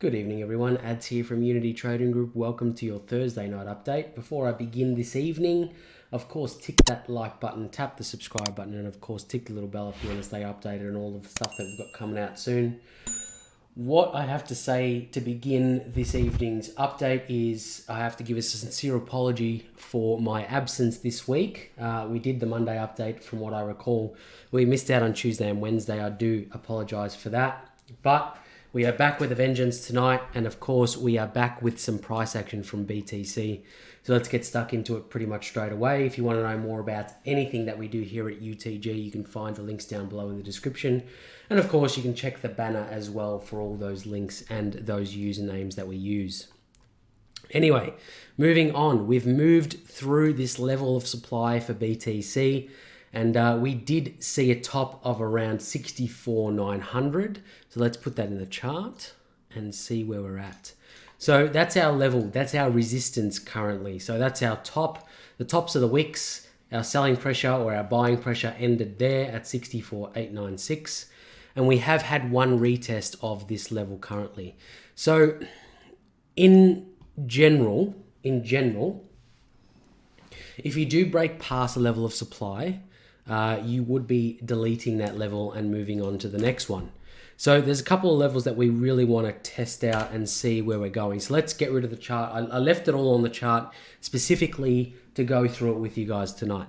Good evening everyone, Ads here from Unity Trading Group. Welcome to your Thursday night update. Before I begin this evening, of course tick that like button, tap the subscribe button, and of course tick the little bell if you want to stay updated on all of the stuff that we've got coming out soon. What I have to say to begin this evening's update is I have to give a sincere apology for my absence this week. We did the Monday update from what I recall. We missed out on Tuesday and Wednesday. I do apologize for that, but we are back with a vengeance tonight, and of course we are back with some price action from BTC. So let's get stuck into it pretty much straight away. If you want to know more about anything that we do here at UTG, you can find the links down below in the description. And of course you can check the banner as well for all those links and those usernames that we use. Anyway, moving on, we've moved through this level of supply for BTC. And we did see a top of around 64,900. So let's put that in the chart and see where we're at. So that's our level, that's our resistance currently. So that's our top, the tops of the wicks, our selling pressure or our buying pressure ended there at 64,896. And we have had one retest of this level currently. So in general, if you do break past a level of supply, you would be deleting that level and moving on to the next one. So there's a couple of levels that we really want to test out and see where we're going. So let's get rid of the chart. I left it all on the chart specifically to go through it with you guys tonight.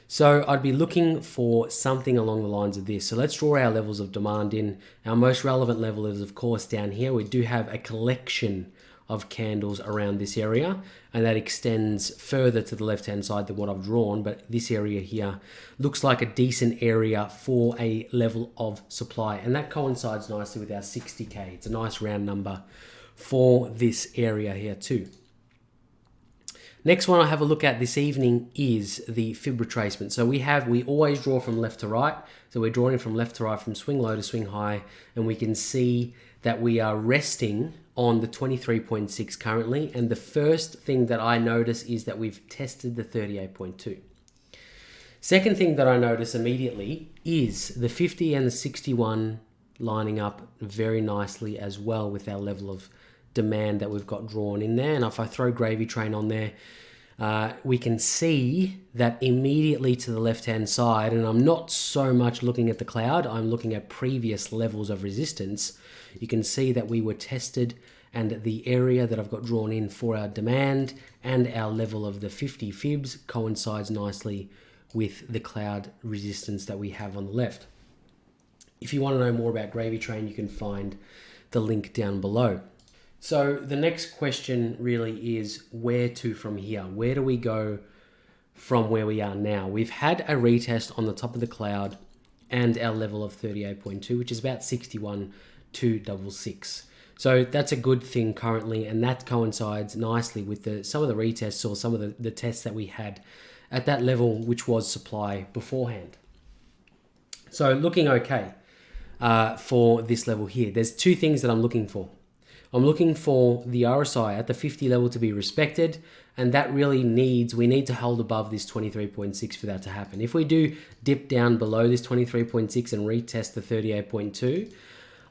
So I'd be looking for something along the lines of this. So let's draw our levels of demand in. Our most relevant level is of course down here. We do have a collection of candles around this area, and that extends further to the left hand side than what I've drawn, but this area here looks like a decent area for a level of supply, and that coincides nicely with our 60k. It's a nice round number for this area here too. Next one I have a look at this evening is the fib retracement. So we always draw from left to right, so we're drawing from left to right, from swing low to swing high, and we can see that we are resting on the 23.6 currently, and the first thing that I notice is that we've tested the 38.2. Second thing that I notice immediately is the 50 and the 61 lining up very nicely as well with our level of demand that we've got drawn in there. And if I throw gravy train on there, we can see that immediately to the left hand side, and I'm not so much looking at the cloud, I'm looking at previous levels of resistance. You can see that we were tested, and the area that I've got drawn in for our demand and our level of the 50 fibs coincides nicely with the cloud resistance that we have on the left. If you want to know more about gravy train, you can find the link down below. So the next question really is where to from here? Where do we go from where we are now? We've had a retest on the top of the cloud and our level of 38.2, which is about 61,266. So that's a good thing currently, and that coincides nicely with some of the retests or some of the tests that we had at that level, which was supply beforehand. So looking okay for this level here. There's two things that I'm looking for. I'm looking for the RSI at the 50 level to be respected, and that really we need to hold above this 23.6 for that to happen. If we do dip down below this 23.6 and retest the 38.2,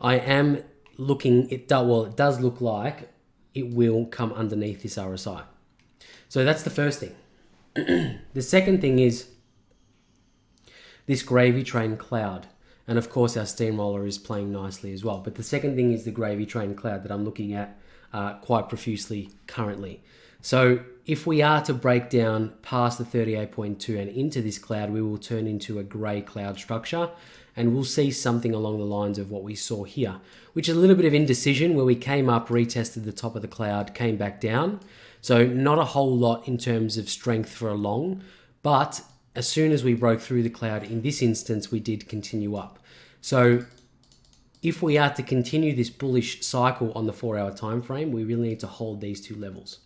I am looking, it does look like it will come underneath this RSI. So that's the first thing. The second thing is this gravy train cloud. And of course our steamroller is playing nicely as well. But the second thing is the gravy train cloud that I'm looking at quite profusely currently. So if we are to break down past the 38.2 and into this cloud, we will turn into a gray cloud structure, and we'll see something along the lines of what we saw here, which is a little bit of indecision where we came up, retested the top of the cloud, came back down. So not a whole lot in terms of strength for a long, but as soon as we broke through the cloud, in this instance, we did continue up. So if we are to continue this bullish cycle on the 4-hour time frame, we really need to hold these two levels.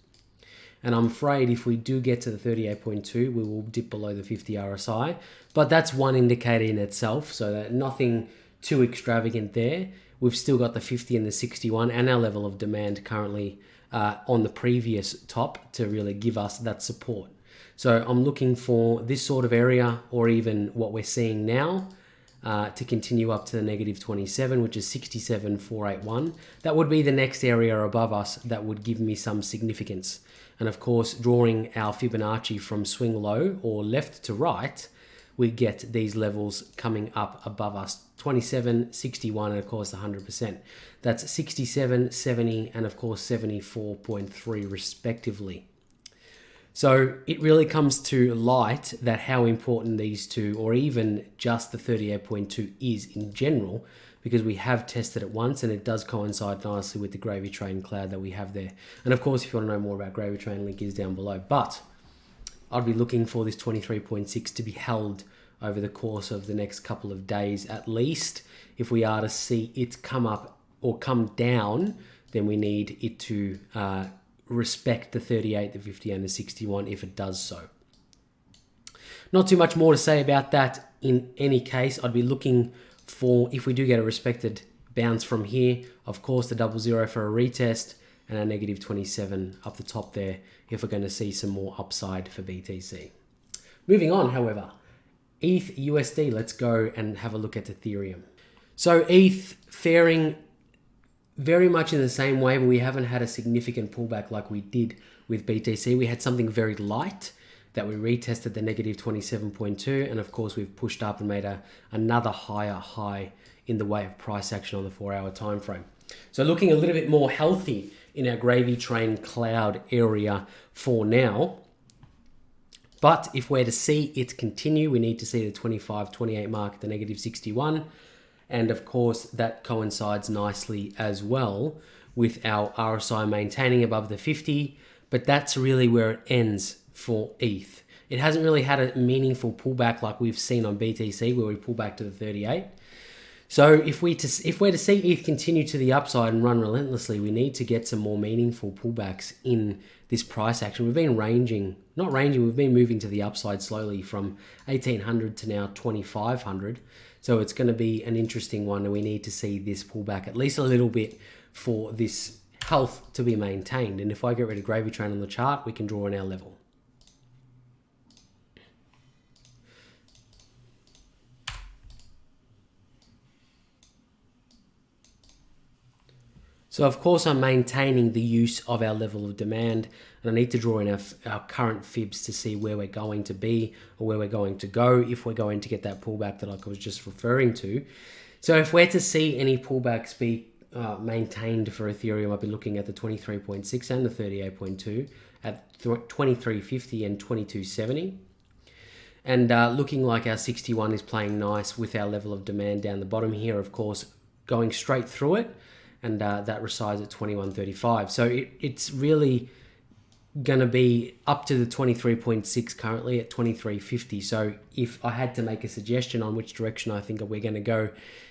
And I'm afraid if we do get to the 38.2, we will dip below the 50 RSI, but that's one indicator in itself, so that nothing too extravagant there. We've still got the 50 and the 61 and our level of demand currently on the previous top to really give us that support. So I'm looking for this sort of area, or even what we're seeing now, to continue up to the negative 27, which is 67,481. That would be the next area above us that would give me some significance. And of course, drawing our Fibonacci from swing low or left to right, we get these levels coming up above us, 27, 61, and of course 100%. That's 67, 70, and of course 74.3 respectively. So it really comes to light that how important these two, or even just the 38.2 is in general, because we have tested it once and it does coincide nicely with the gravy train cloud that we have there. And of course, if you want to know more about gravy train, link is down below. But I'd be looking for this 23.6 to be held over the course of the next couple of days at least. If we are to see it come up or come down, then we need it to respect the 38, the 50, and the 61 if it does so. Not too much more to say about that. In any case, I'd be looking for, if we do get a respected bounce from here, of course the 00 for a retest and a negative 27 up the top there if we're going to see some more upside for BTC. Moving on, however, ETH USD, let's go and have a look at Ethereum. So ETH faring very much in the same way, but we haven't had a significant pullback like we did with BTC. We had something very light that we retested the negative 27.2, and of course we've pushed up and made another higher high in the way of price action on the 4-hour time frame. So looking a little bit more healthy in our gravy train cloud area for now. But if we're to see it continue, we need to see the 25, 28 mark, the negative 61. And of course, that coincides nicely as well with our RSI maintaining above the 50. But that's really where it ends for ETH. It hasn't really had a meaningful pullback like we've seen on BTC, where we pull back to the 38. So if we're to see ETH continue to the upside and run relentlessly, we need to get some more meaningful pullbacks in this price action. We've been we've been moving to the upside slowly from 1800 to now 2500. So it's going to be an interesting one, and we need to see this pullback at least a little bit for this health to be maintained. And if I get rid of gravy train on the chart, we can draw on our level. So of course I'm maintaining the use of our level of demand, and I need to draw in our current fibs to see where we're going to be or where we're going to go if we're going to get that pullback that I was just referring to. So if we're to see any pullbacks be maintained for Ethereum, I'll be looking at the 23.6 and the 38.2 at 2350 and 2270. And looking like our 61 is playing nice with our level of demand down the bottom here, of course, going straight through it. And that resides at 2135. So it's really going to be up to the 23.6 currently at 2350. So if I had to make a suggestion on which direction I think we're going to go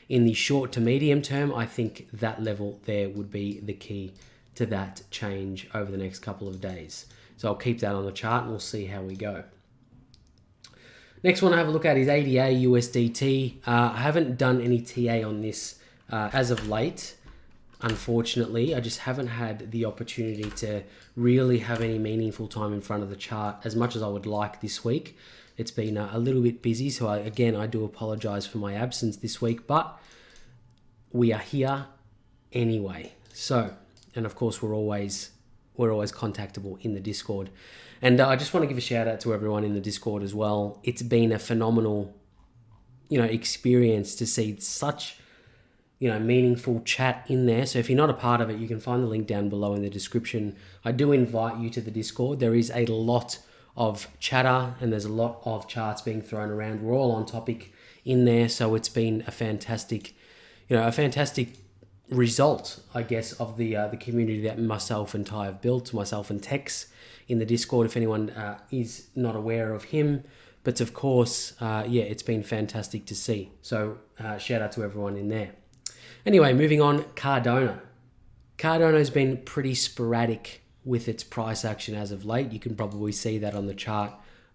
in the short to medium term, I think that level there would be the key to that change over the next couple of days. So I'll keep that on the chart and we'll see how we go. Next one I have a look at is ADA USDT. I haven't done any TA on this as of late. Unfortunately, I just haven't had the opportunity to really have any meaningful time in front of the chart as much as I would like this week. It's been a little bit busy, so I do apologize for my absence this week, but we are here anyway. So, and of course, we're always contactable in the Discord. And I just want to give a shout out to everyone in the Discord as well. It's been a phenomenal, experience to see such meaningful chat in there. So if you're not a part of it, you can find the link down below in the description. I do invite you to the Discord. There is a lot of chatter and there's a lot of charts being thrown around. We're all on topic in there. So it's been a fantastic result, I guess, of the community that myself and Ty have built, myself and Tex in the Discord, if anyone is not aware of him. But of course, it's been fantastic to see. So shout out to everyone in there. Anyway, moving on, Cardano. Cardano's been pretty sporadic with its price action as of late. You can probably see that on the chart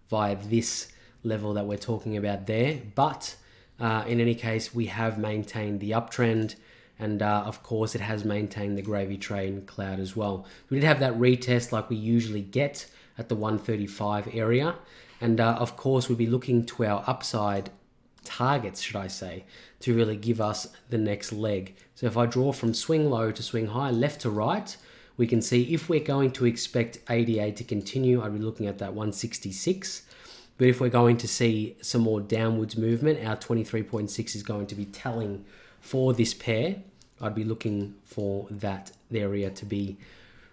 via this level that we're talking about there. But in any case, we have maintained the uptrend. And of course, it has maintained the gravy train cloud as well. We did have that retest like we usually get at the 135 area. And of course, we'll be looking to our upside targets, should I say, to really give us the next leg. So if I draw from swing low to swing high, left to right, we can see if we're going to expect ADA to continue, I'd be looking at that 166. But if we're going to see some more downwards movement, our 23.6 is going to be telling for this pair. I'd be looking for that area to be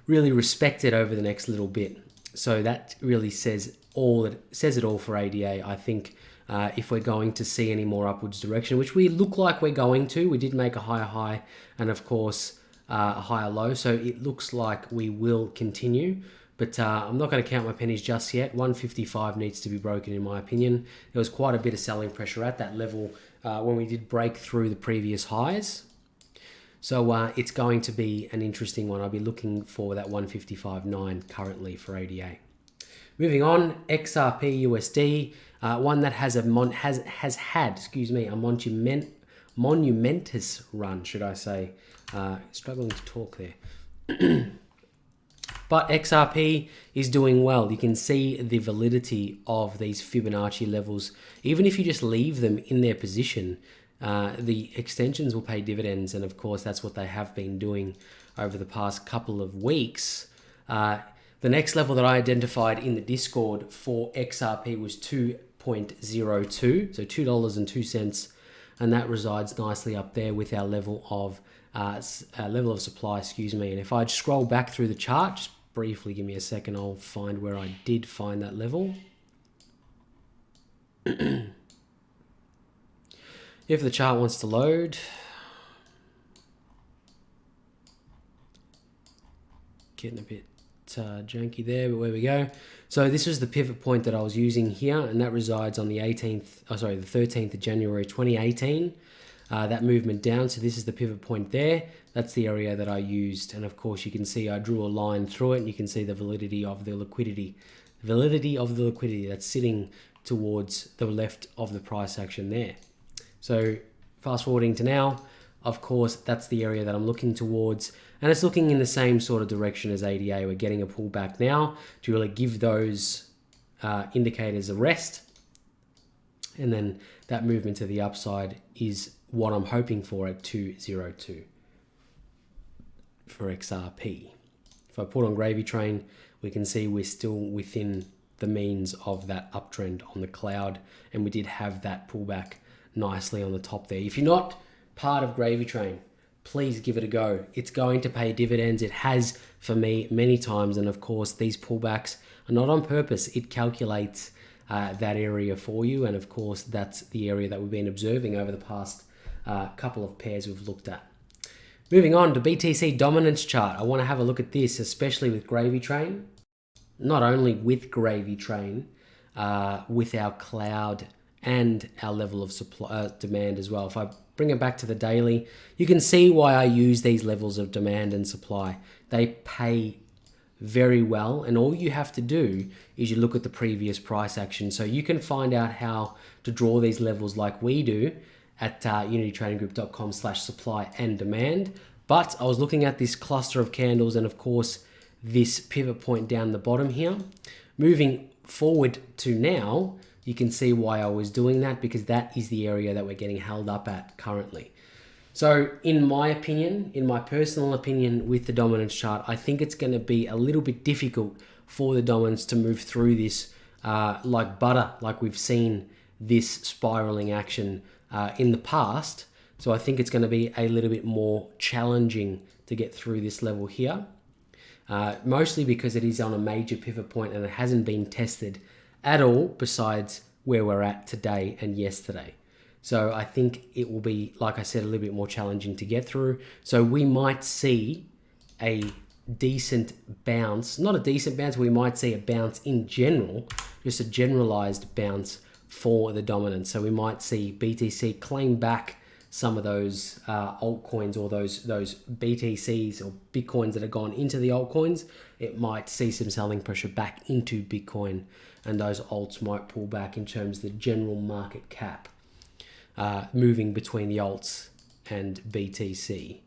really respected over the next little bit. So that really says it all for ADA. I think if we're going to see any more upwards direction, which we look like we're going to, we did make a higher high and of course a higher low. So it looks like we will continue, but I'm not going to count my pennies just yet. 155 needs to be broken in my opinion. There was quite a bit of selling pressure at that level when we did break through the previous highs. So it's going to be an interesting one. I'll be looking for that 155.9 currently for ADA. Moving on, XRP USD, one that has had a monumentous run, should I say. Struggling to talk there. But XRP is doing well. You can see the validity of these Fibonacci levels. Even if you just leave them in their position, the extensions will pay dividends, and of course that's what they have been doing over the past couple of weeks. The next level that I identified in the Discord for XRP was 2.02, so $2.02, and that resides nicely up there with our level of supply, And if I scroll back through the chart, just briefly, give me a second, I'll find where I did find that level. If the chart wants to load, getting a bit janky there, but where we go. So this was the pivot point that I was using here, and that resides on the 13th of January 2018. That movement down, so this is the pivot point there. That's the area that I used, and of course you can see I drew a line through it, and you can see the validity of the liquidity. That's sitting towards the left of the price action there. So fast forwarding to now, of course, that's the area that I'm looking towards, and it's looking in the same sort of direction as ADA. We're getting a pullback now to really give those indicators a rest, and then that movement to the upside is what I'm hoping for at 202 for XRP. If I put on Gravy Train, we can see we're still within the means of that uptrend on the cloud, and we did have that pullback nicely on the top there. If you're not part of Gravy Train, please give it a go. It's going to pay dividends. It has for me many times, and of course these pullbacks are not on purpose. It calculates that area for you, and of course that's the area that we've been observing over the past couple of pairs we've looked at. Moving on to BTC dominance chart, I want to have a look at this, especially with Gravy Train. Not only with Gravy Train, with our cloud and our level of supply demand as well. If I bring it back to the daily, you can see why I use these levels of demand and supply. They pay very well, and all you have to do is you look at the previous price action. So you can find out how to draw these levels like we do at unitytradinggroup.com/supply and demand. But I was looking at this cluster of candles, and of course this pivot point down the bottom here. Moving forward to now, you can see why I was doing that, because that is the area that we're getting held up at currently. So in my opinion, in my personal opinion with the dominance chart, I think it's going to be a little bit difficult for the dominance to move through this like butter, like we've seen this spiraling action in the past. So I think it's going to be a little bit more challenging to get through this level here, mostly because it is on a major pivot point and it hasn't been tested at all besides where we're at today and yesterday. So I think it will be, like I said, a little bit more challenging to get through. So we might see a decent bounce, not a decent bounce, we might see a bounce in general, just a generalized bounce for the dominance. So we might see BTC claim back some of those altcoins, or those BTCs or Bitcoins that have gone into the altcoins. It might see some selling pressure back into Bitcoin, and those alts might pull back in terms of the general market cap, moving between the alts and BTC.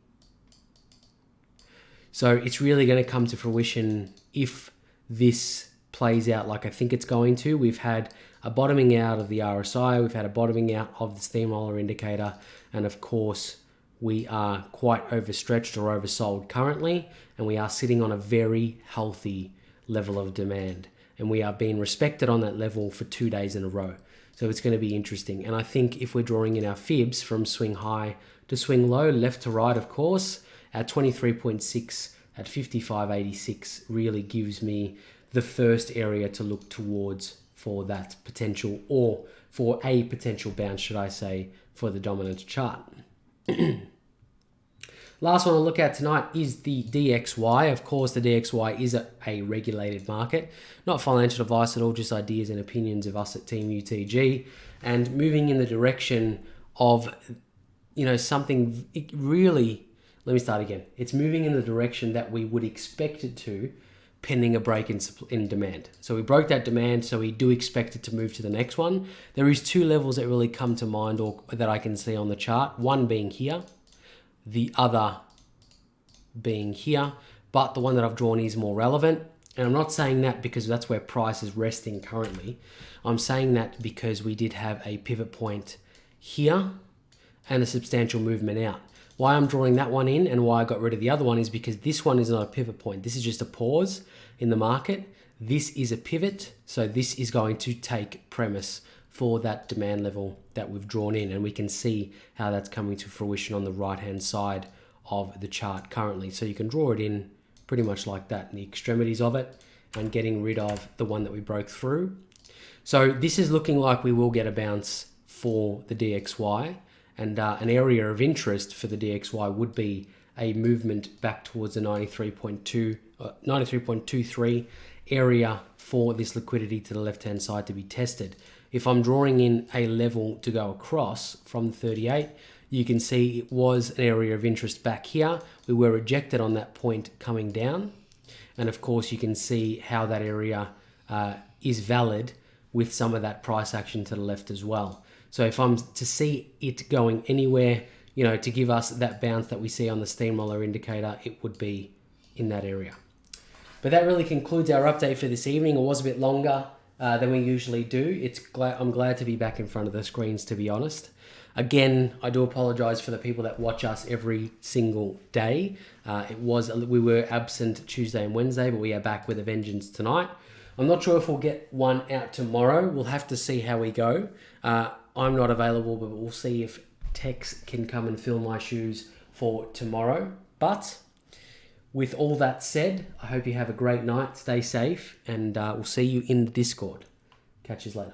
So it's really going to come to fruition if this plays out like I think it's going to. We've had a bottoming out of the RSI. We've had a bottoming out of the steamroller indicator. And of course, we are quite overstretched or oversold currently. And we are sitting on a very healthy level of demand. And we are being respected on that level for 2 days in a row. So it's going to be interesting. And I think if we're drawing in our fibs from swing high to swing low, left to right, of course, at 23.6 at 55.86 really gives me the first area to look towards for that potential, or for a potential bounce, should I say, for the dominant chart. Last one I'll look at tonight is the DXY. Of course, the DXY is a regulated market. Not financial advice at all, just ideas and opinions of us at Team UTG. And moving in the direction of, something really, let me start again. It's moving in the direction that we would expect it to, pending a break in demand. So we broke that demand, so we do expect it to move to the next one. There is 2 levels that really come to mind, or that I can see on the chart. One being here, the other being here, but the one that I've drawn is more relevant. And I'm not saying that because that's where price is resting currently. I'm saying that because we did have a pivot point here and a substantial movement out. Why I'm drawing that one in and why I got rid of the other one is because this one is not a pivot point. This is just a pause in the market. This is a pivot. So this is going to take premise for that demand level that we've drawn in. And we can see how that's coming to fruition on the right-hand side of the chart currently. So you can draw it in pretty much like that, the extremities of it, and getting rid of the one that we broke through. So this is looking like we will get a bounce for the DXY. And an area of interest for the DXY would be a movement back towards the 93.23 area for this liquidity to the left-hand side to be tested. If I'm drawing in a level to go across from the 38, you can see it was an area of interest back here. We were rejected on that point coming down. And of course, you can see how that area is valid with some of that price action to the left as well. So if I'm to see it going anywhere, to give us that bounce that we see on the steamroller indicator, it would be in that area. But that really concludes our update for this evening. It was a bit longer than we usually do. I'm glad to be back in front of the screens, to be honest. Again, I do apologize for the people that watch us every single day. We were absent Tuesday and Wednesday, but we are back with a vengeance tonight. I'm not sure if we'll get one out tomorrow. We'll have to see how we go. I'm not available, but we'll see if Tex can come and fill my shoes for tomorrow. But with all that said, I hope you have a great night. Stay safe, and we'll see you in the Discord. Catch you later.